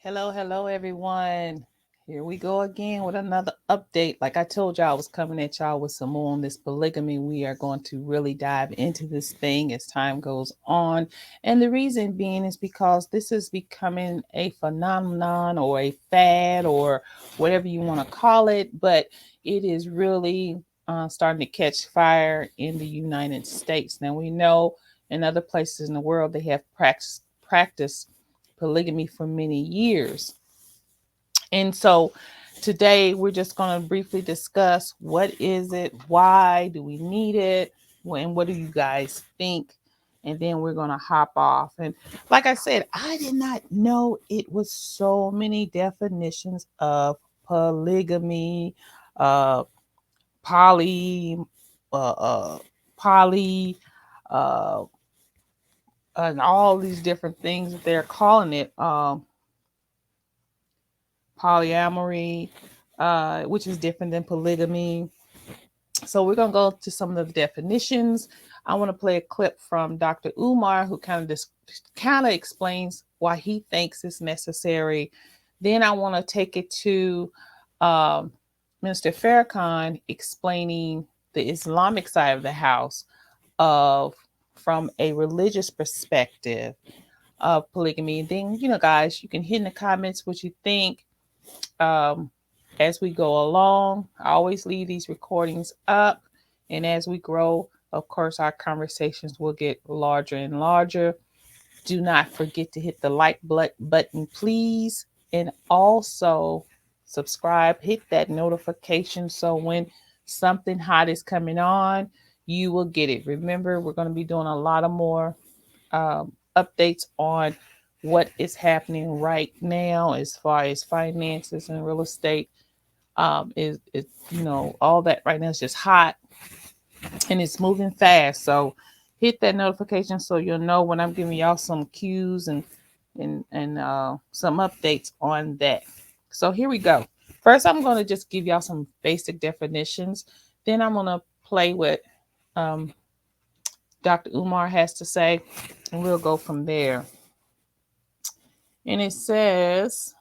Hello, everyone. Here we go again with another update. Like I told y'all, I was coming at y'all with some more on this polygamy. We are going to really dive into this thing as time goes on. And the reason being is because this is becoming a phenomenon or a fad or whatever you want to call it, but it is really starting to catch fire in the United States. Now, we know in other places in the world they have practiced polygamy for many years. And so today we're just going to briefly discuss what is it, why do we need it, and what do you guys think? And then we're going to hop off. And like I said, I did not know it was so many definitions of polygamy, uh, poly, uh, uh, poly, uh, and all these different things that they're calling it. Polyamory, which is different than polygamy. So we're going to go to some of the definitions. I want to play a clip from Dr. Umar, who kind of explains why he thinks it's necessary. Then I want to take it to um, Minister Farrakhan explaining the Islamic side of the house of from a religious perspective of polygamy. And then, guys, you can hit in the comments what you think um, as we go along. I always leave these recordings up, and as we grow, of course, our conversations will get larger and larger. Do not forget to hit the like button, please, and also subscribe. Hit that notification so when something hot is coming on, you will get it. Remember, we're going to be doing a lot of more updates on what is happening right now as far as finances and real estate. Is all that right now is just hot and it's moving fast. So hit that notification so you'll know when I'm giving y'all some cues and some updates on that. So here we go. First, I'm going to just give y'all some basic definitions. Then I'm going to play what um, Dr. Umar has to say, and we'll go from there. And it says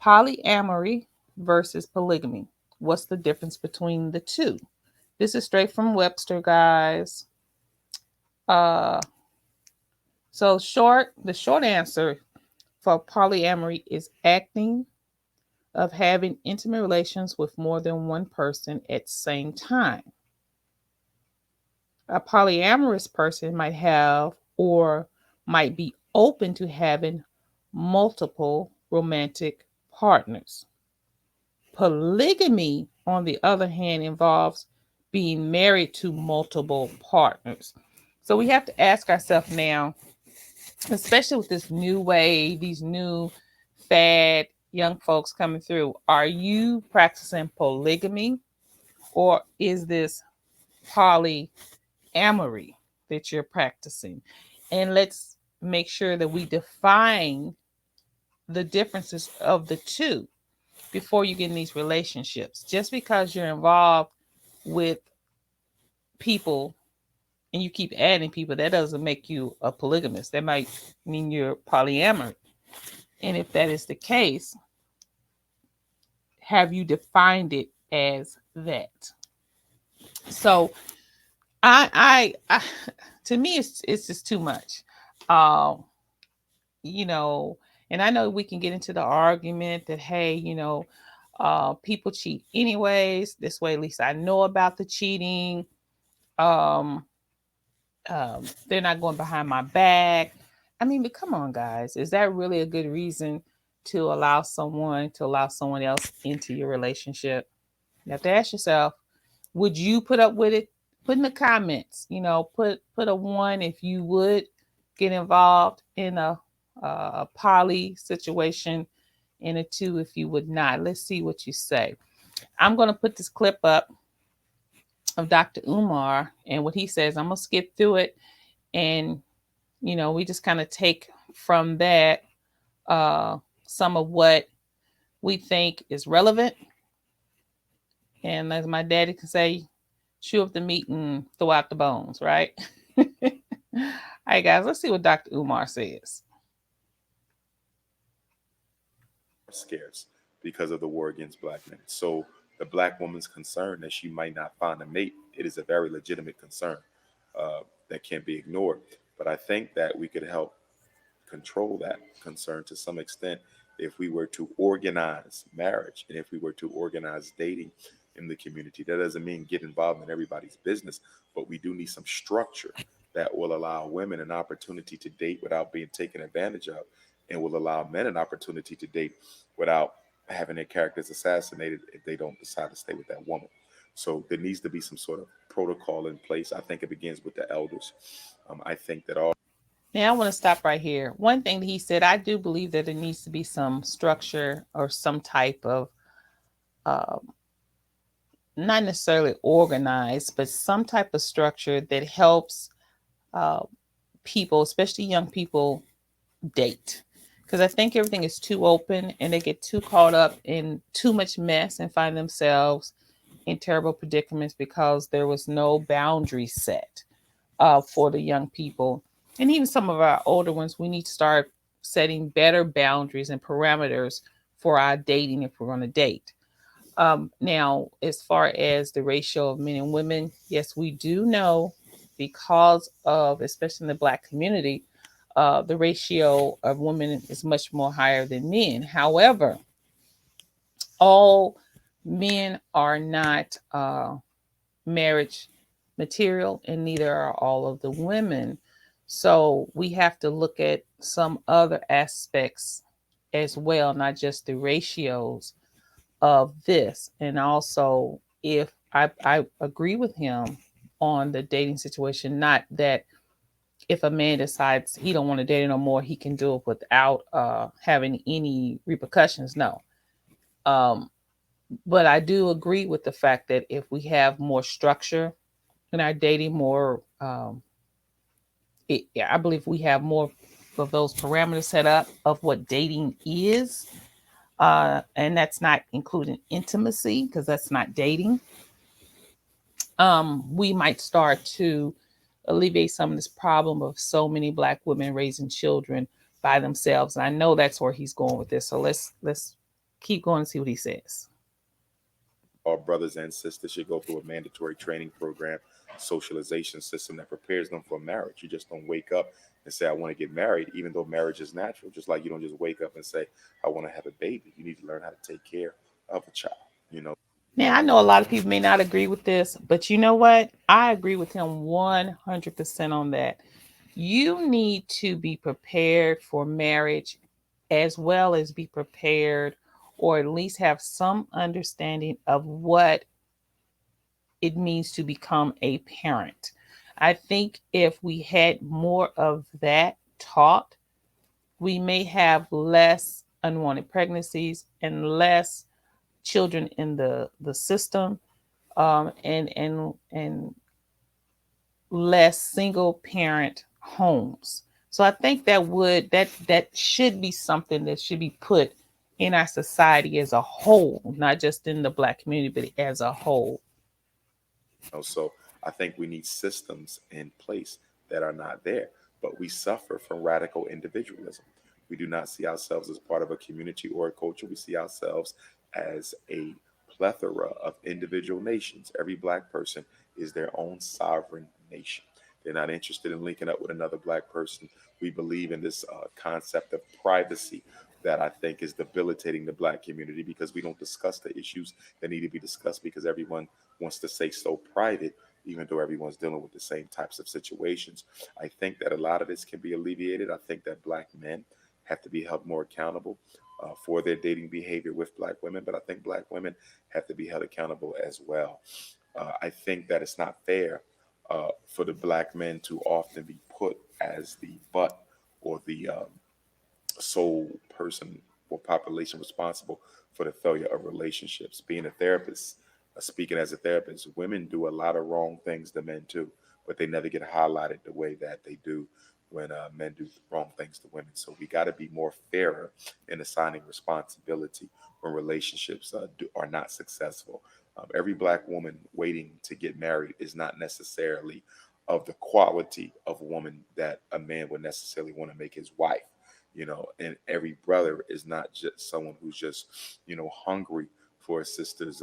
polyamory versus polygamy. What's the difference between the two? This is straight from Webster, guys. Uh, the short answer for polyamory is acting of having intimate relations with more than one person at the same time. A polyamorous person might have or might be open to having multiple romantic partners. Polygamy, on the other hand, involves being married to multiple partners. So we have to ask ourselves now, especially with this new wave, these new fad young folks coming through, are you practicing polygamy or is this polyamory that you're practicing? And let's make sure that we define the differences of the two before you get in these relationships. Just because you're involved with people and you keep adding people, that doesn't make you a polygamist. That might mean you're polyamorous. And if that is the case, have you defined it as that? So I to me it's just too much. Um, you know, and I know we can get into the argument that hey, people cheat anyways. This way, at least I know about the cheating. Um, they're not going behind my back. I mean, but come on, guys, is that really a good reason to allow someone else into your relationship? You have to ask yourself, would you put up with it? Put in the comments, put a one if you would get involved in a poly situation, and a two if you would not. Let's see what you say. I'm going to put this clip up of Dr. Umar and what he says. I'm going to skip through it, and we just kind of take from that uh, some of what we think is relevant. And as my daddy can say, chew up the meat and throw out the bones, right? All right, guys, let's see what Dr. Umar says. scarce because of the war against black men. So the black woman's concern that she might not find a mate, it is a very legitimate concern that can't be ignored. But I think that we could help control that concern to some extent if we were to organize marriage and if we were to organize dating in the community. That doesn't mean get involved in everybody's business, but we do need some structure that will allow women an opportunity to date without being taken advantage of, and will allow men an opportunity to date without having their characters assassinated if they don't decide to stay with that woman. So there needs to be some sort of protocol in place. I think it begins with the elders. I think that all Now, I want to stop right here. One thing that he said, I do believe that there needs to be some structure or some type of, uh, not necessarily organized, but some type of structure that helps uh, people, especially young people, date. Because I think everything is too open and they get too caught up in too much mess and find themselves in terrible predicaments because there was no boundary set for the young people. And even some of our older ones, we need to start setting better boundaries and parameters for our dating if we're going to date. Now, as far as the ratio of men and women, yes, we do know because of, especially in the Black community, the ratio of women is much more higher than men. However, all men are not marriage material, and neither are all of the women. So we have to look at some other aspects as well, not just the ratios of this. And also, if I agree with him on the dating situation, not that if a man decides he don't want to date no more, he can do it without having any repercussions. No. Um, but I do agree with the fact that if we have more structure in our dating, more, yeah, I believe we have more of those parameters set up of what dating is, and that's not including intimacy because that's not dating. We might start to alleviate some of this problem of so many Black women raising children by themselves. And I know that's where he's going with this. So let's keep going and see what he says. all brothers and sisters should go through a mandatory training program, socialization system that prepares them for marriage. You just don't wake up and say, I want to get married, even though marriage is natural. Just like you don't just wake up and say, I want to have a baby. You need to learn how to take care of a child, you know. Now, I know a lot of people may not agree with this, but you know what? I agree with him 100% on that. You need to be prepared for marriage as well as be prepared or at least have some understanding of what it means to become a parent. I think if we had more of that taught, we may have less unwanted pregnancies and less children in the system, and less single parent homes. So I think that should be something that should be put in our society as a whole, not just in the Black community, but as a whole. So I think we need systems in place that are not there. But we suffer from radical individualism. We do not see ourselves as part of a community or a culture. We see ourselves as a plethora of individual nations. Every black person is their own sovereign nation. They're not interested in linking up with another black person. We believe in this concept of privacy that I think is debilitating the black community because we don't discuss the issues that need to be discussed because everyone wants to stay so private, even though everyone's dealing with the same types of situations. I think that a lot of this can be alleviated. I think that black men have to be held more accountable for their dating behavior with black women, but I think black women have to be held accountable as well. I think that it's not fair for the black men to often be put as the butt or the sole person or population responsible for the failure of relationships. Being a therapist, speaking as a therapist, women do a lot of wrong things to men too, but they never get highlighted the way that they do when men do wrong things to women. So we got to be more fairer in assigning responsibility when relationships are not successful. Every black woman waiting to get married is not necessarily of the quality of woman that a man would necessarily want to make his wife. And every brother is not just someone who's just, hungry for a sister's,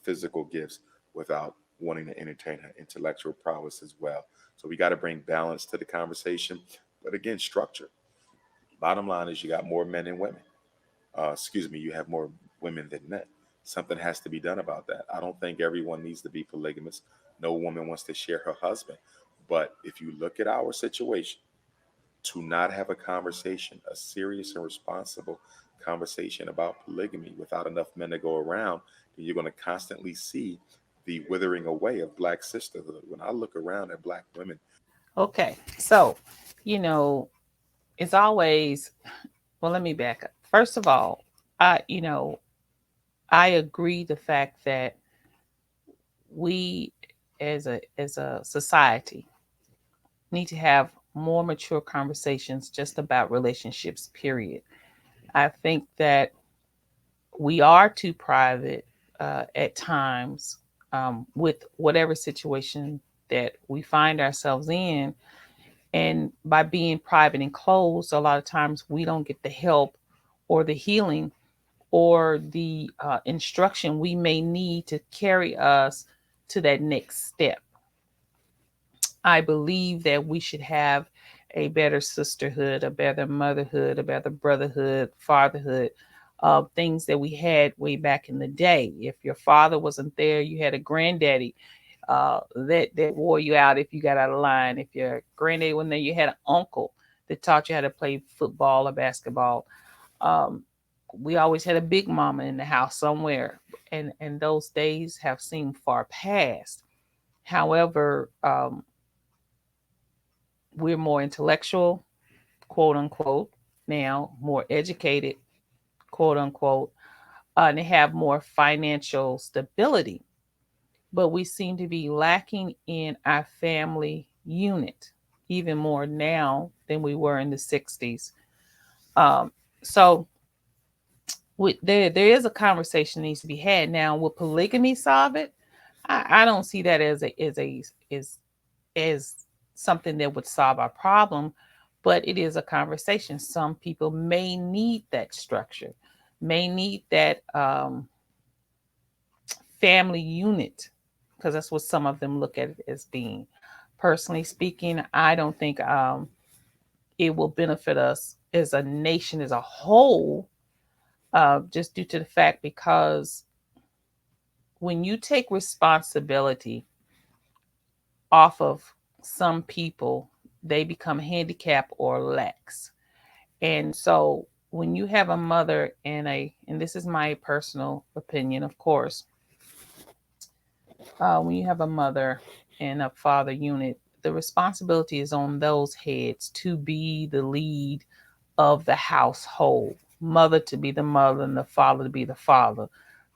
physical gifts without wanting to entertain her intellectual prowess as well. So we got to bring balance to the conversation, but again, structure. Bottom line is you got more men than women. Excuse me, you have more women than men. Something has to be done about that. I don't think everyone needs to be polygamous. No woman wants to share her husband. But if you look at our situation, to not have a conversation, a serious and responsible conversation about polygamy without enough men to go around, then you're going to constantly see the withering away of black sisterhood. When I look around at black women, Okay. So, you know, it's always, well, let me back up. First of all, I agree the fact that we as a society need to have more mature conversations just about relationships, period. I think that we are too private at times with whatever situation that we find ourselves in. And by being private and closed, a lot of times we don't get the help or the healing or the instruction we may need to carry us to that next step. I believe that we should have a better sisterhood, a better motherhood, a better brotherhood, fatherhood, things that we had way back in the day. If your father wasn't there, you had a granddaddy that wore you out if you got out of line. If your granddaddy wasn't there, you had an uncle that taught you how to play football or basketball. Um, we always had a big mama in the house somewhere, and those days have seemed far past. However, we're more intellectual, quote unquote, now, more educated, quote unquote, and they have more financial stability. But we seem to be lacking in our family unit even more now than we were in the 60s. So there is a conversation needs to be had. Now, will polygamy solve it? I don't see that as something that would solve our problem, but it is a conversation. Some people may need that structure, may need that family unit, because that's what some of them look at it as being. Personally speaking, I don't think it will benefit us as a nation as a whole, just due to the fact because when you take responsibility off of some people, they become handicapped or lax. And so when you have a mother and this is my personal opinion, of course, when you have a mother and a father unit, the responsibility is on those heads to be the lead of the household. Mother to be the mother and the father to be the father.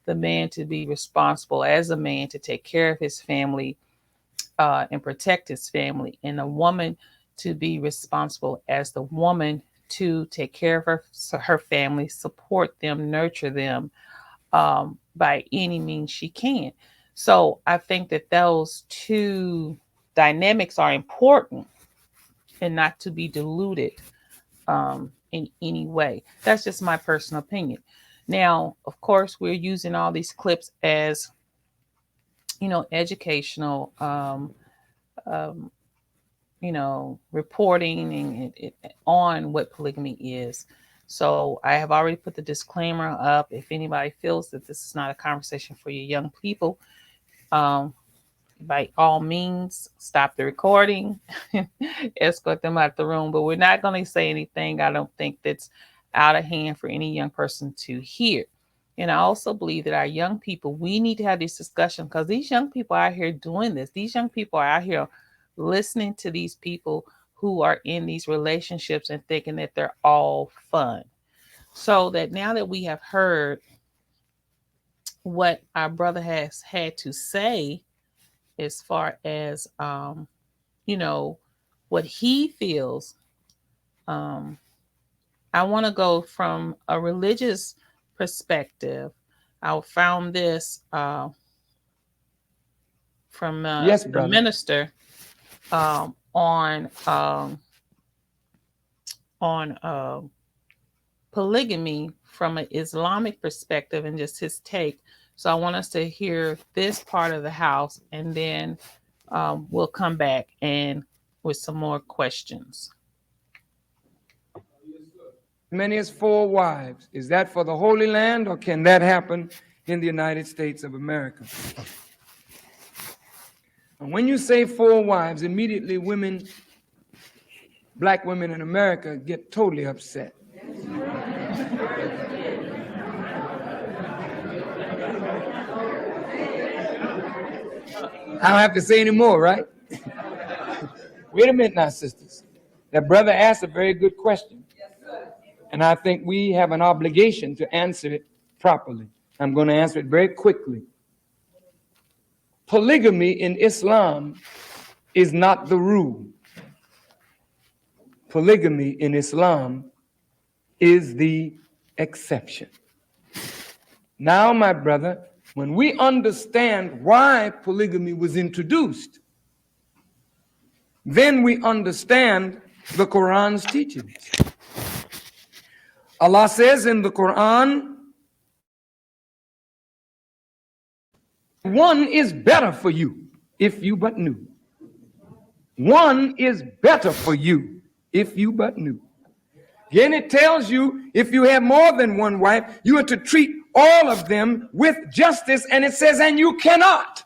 The man to be responsible as a man to take care of his family and protect his family, and a woman to be responsible as the woman to take care of her family, support them, nurture them by any means she can. So I think that those two dynamics are important and not to be diluted in any way. That's just my personal opinion. Now, of course, we're using all these clips as educational um, reporting on what polygamy is. So I have already put the disclaimer up. If anybody feels that this is not a conversation for you young people, um, by all means, stop the recording, escort them out the room. But we're not going to say anything I don't think that's out of hand for any young person to hear. And I also believe that our young people, we need to have this discussion because these young people are out here doing this. These young people are out here listening to these people who are in these relationships and thinking that they're all fun. So that now that we have heard what our brother has had to say as far as you know what he feels, um, I want to go from a religious perspective. I found this from Yes, a brother. minister on on polygamy from an Islamic perspective and just his take. So I want us to hear this part of the house, and then we'll come back and with some more questions. Many as 4 wives. Is that for the Holy Land, or can that happen in the United States of America? And when you say 4 wives, immediately black women in America get totally upset. I don't have to say any more, right? Wait a minute now, sisters. That brother asked a very good question. And I think we have an obligation to answer it properly. I'm going to answer it very quickly. Polygamy in Islam is not the rule. Polygamy in Islam is the exception. Now, my brother, when we understand why polygamy was introduced, then we understand the Quran's teachings. Allah says in the Quran, one is better for you if you but knew. One is better for you if you but knew. Again, it tells you if you have more than one wife, you are to treat all of them with justice, and it says, and you cannot.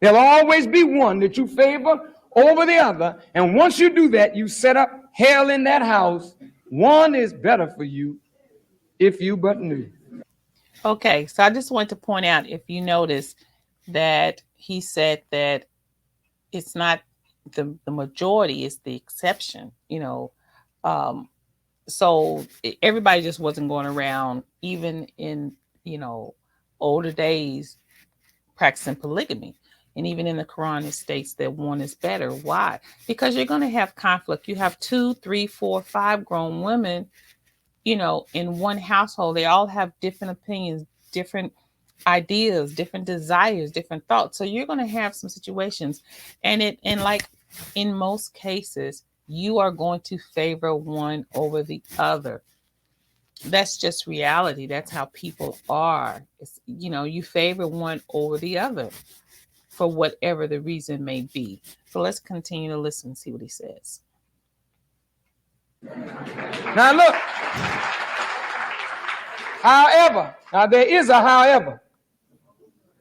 There'll always be one that you favor over the other, and once you do that, you set up hell in that house. One is better for you if you but knew. Okay, so I just want to point out, if you notice, that he said that it's not the majority, it's the exception, so everybody just wasn't going around, even in older days, practicing polygamy. And even in the Quran, it states that one is better. Why? Because you're going to have conflict. You have 2, 3, 4, 5 grown women, in one household. They all have different opinions, different ideas, different desires, different thoughts. So you're going to have some situations, and like in most cases, you are going to favor one over the other. That's just reality. That's how people are. You favor one over the other for whatever the reason may be. So let's continue to listen and see what he says. Now look, however, there is a however.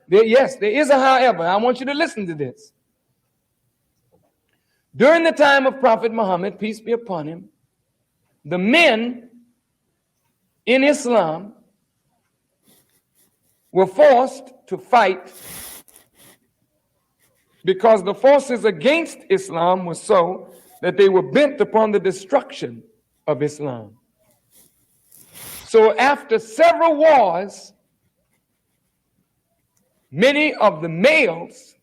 There is a however. I want you to listen to this. During the time of Prophet Muhammad, peace be upon him, the men in Islam were forced to fight because the forces against Islam were so that they were bent upon the destruction of Islam. So after several wars, many of the males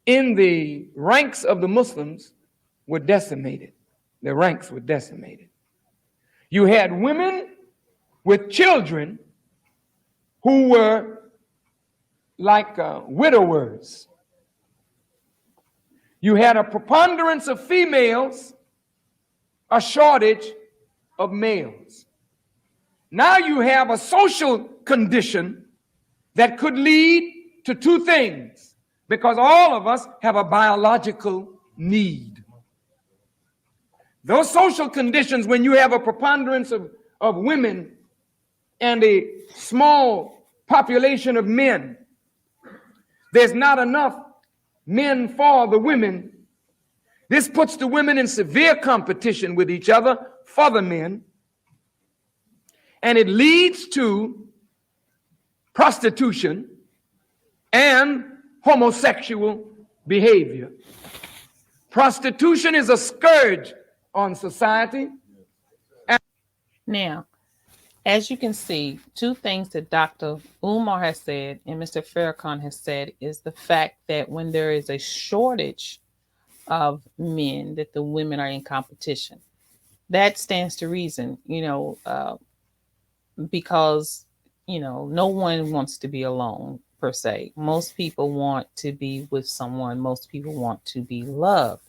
in the ranks of the Muslims were decimated. Their ranks were decimated. You had women with children who were like widowers. You had a preponderance of females, a shortage of males. Now you have a social condition that could lead to 2 things, because all of us have a biological need. Those social conditions, when you have a preponderance of women and a small population of men, there's not enough men for the women. This puts the women in severe competition with each other for the men, and it leads to prostitution and homosexual behavior. Prostitution is a scourge on society. Now, as you can see, 2 things that Dr. Umar has said and Mr. Farrakhan has said is the fact that when there is a shortage of men, that the women are in competition. That stands to reason, because, no one wants to be alone per se. Most people want to be with someone. Most people want to be loved.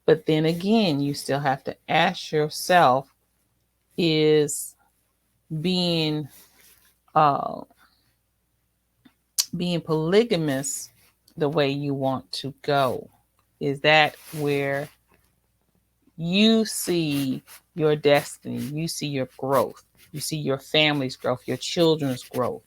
But then again, you still have to ask yourself, is being uh being polygamous the way you want to go? Is that where you see your destiny, you see your growth, you see your family's growth, your children's growth?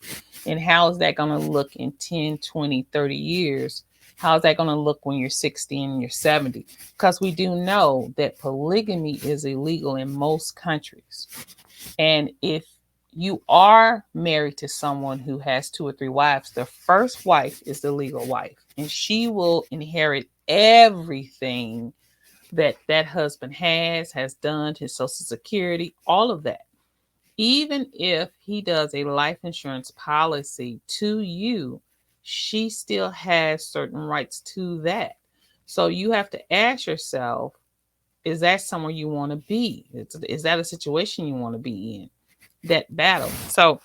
And how is that going to look in 10, 20, 30 years? How is that going to look when you're 60 and you're 70? Because we do know that polygamy is illegal in most countries. And if you are married to someone who has two or three wives, the first wife is the legal wife, and she will inherit everything that that husband has done, his social security, all of that. Even if he does a life insurance policy to you, she still has certain rights to that. So you have to ask yourself, is that somewhere you want to be? Is that a situation you want to be in? That battle. So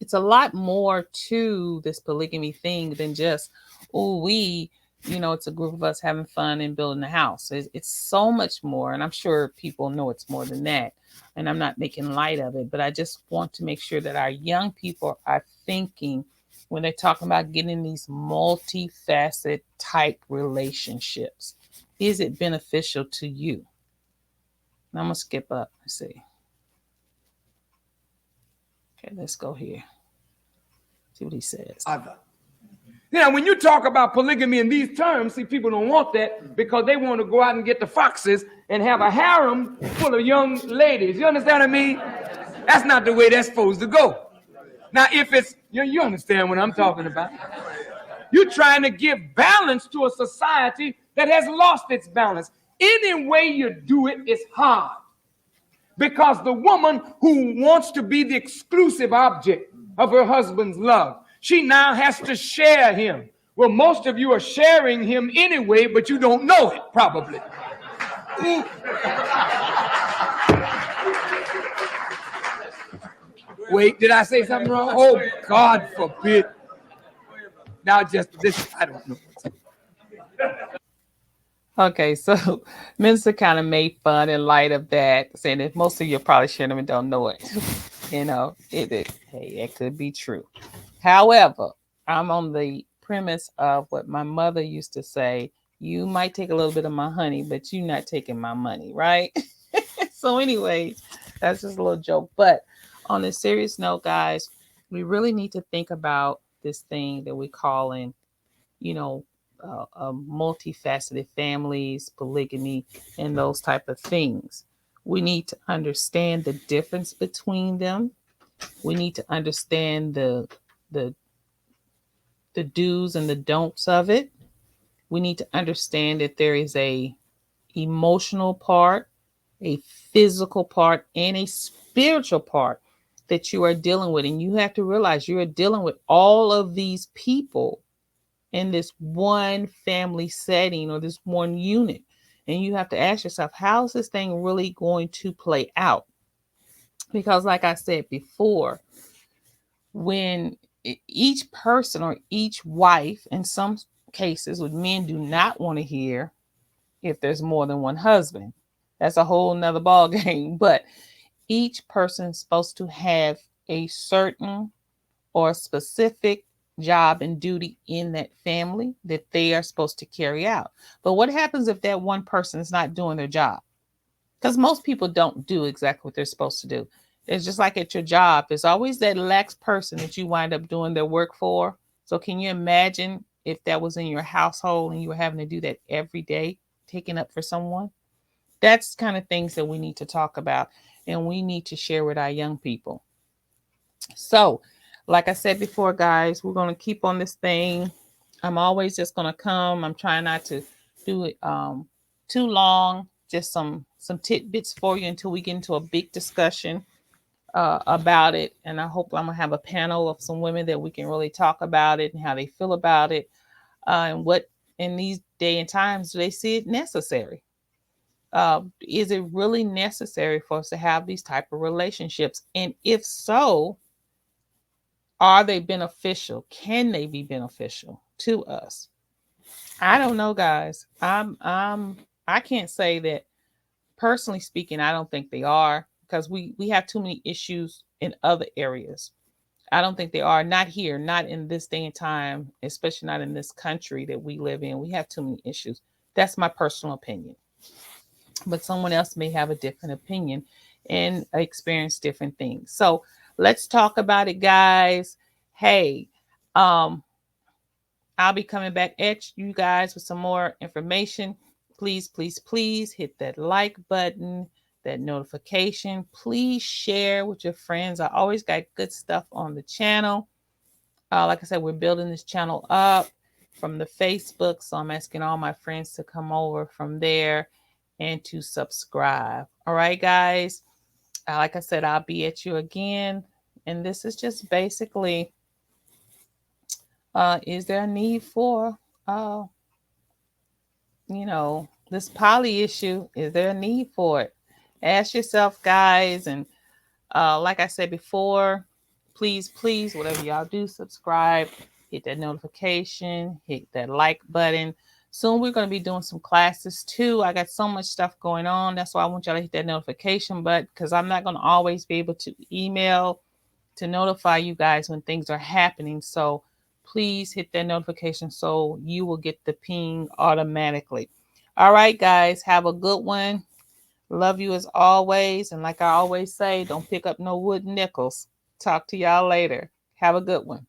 it's a lot more to this polygamy thing than just, oh, it's a group of us having fun and building a house. It's so much more. And I'm sure people know it's more than that. And I'm not making light of it, but I just want to make sure that our young people are thinking when they're talking about getting these multifaceted type relationships. Is it beneficial to you? And I'm going to skip up. Let's see. Okay, let's go here. See what he says. Now, when you talk about polygamy in these terms, see, people don't want that because they want to go out and get the foxes and have a harem full of young ladies. You understand what I mean? That's not the way that's supposed to go. Now, if it's, you understand what I'm talking about. You're trying to give balance to a society that has lost its balance. Any way you do it is hard. Because the woman who wants to be the exclusive object of her husband's love, she now has to share him. Well, most of you are sharing him anyway, but you don't know it, probably. Wait, did I say something wrong? Oh, God forbid. Now, just this, I don't know. Okay, so Minister kind of made fun in light of that, saying that most of you probably share them and don't know it. Hey, it could be true. However, I'm on the premise of what my mother used to say: you might take a little bit of my honey, but you're not taking my money, right? So, anyways, that's just a little joke. But on a serious note, guys, we really need to think about this thing that we call in, you know, multifaceted families, polygamy, and those type of things. We need to understand the difference between them. We need to understand the the do's and the don'ts of it. We need to understand that there is a emotional part, a physical part, and a spiritual part that you are dealing with. And you have to realize you are dealing with all of these people in this one family setting or this one unit. And you have to ask yourself, how is this thing really going to play out? Because, like I said before, when each person or each wife, in some cases, what men do not want to hear, if there's more than one husband, that's a whole nother ball game. But each person is supposed to have a certain or specific job and duty in that family that they are supposed to carry out. But what happens if that one person is not doing their job? Because most people don't do exactly what they're supposed to do. It's just like at your job, there's always that lax person that you wind up doing their work for. So can you imagine if that was in your household and you were having to do that every day, taking up for someone? That's kind of things that we need to talk about and we need to share with our young people. So, like I said before, guys, we're going to keep on this thing. I'm always just going to come. I'm trying not to do it too long. Just some tidbits for you until we get into a big discussion about it. And I hope I'm gonna have a panel of some women that we can really talk about it and how they feel about it, and what in these day and times do they see it necessary. Is it really necessary for us to have these type of relationships? And if so, are they beneficial? Can they be beneficial to us? I don't know, guys. I'm I can't say that personally speaking, I don't think they are because we have too many issues in other areas. I don't think they are. Not here, not in this day and time, especially not in this country that we live in. We have too many issues. That's my personal opinion. But someone else may have a different opinion and experience different things. So let's talk about it, guys. Hey, um, I'll be coming back at you guys with some more information. Please, please, please hit that like button, that notification. Please share with your friends. I always got good stuff on the channel. Like I said, we're building this channel up from the Facebook. So I'm asking all my friends to come over from there and to subscribe. All right, guys. Like I said, I'll be at you again. And this is just basically is there a need for uh, this poly issue? Is there a need for it? Ask yourself, guys. And like I said before, please, please, whatever y'all do, subscribe, hit that notification, hit that like button. Soon we're going to be doing some classes too. I got so much stuff going on. That's why I want y'all to hit that notification button because I'm not going to always be able to email to notify you guys when things are happening. So please hit that notification so you will get the ping automatically. All right, guys, have a good one. Love you as always. And like I always say, don't pick up no wooden nickels. Talk to y'all later. Have a good one.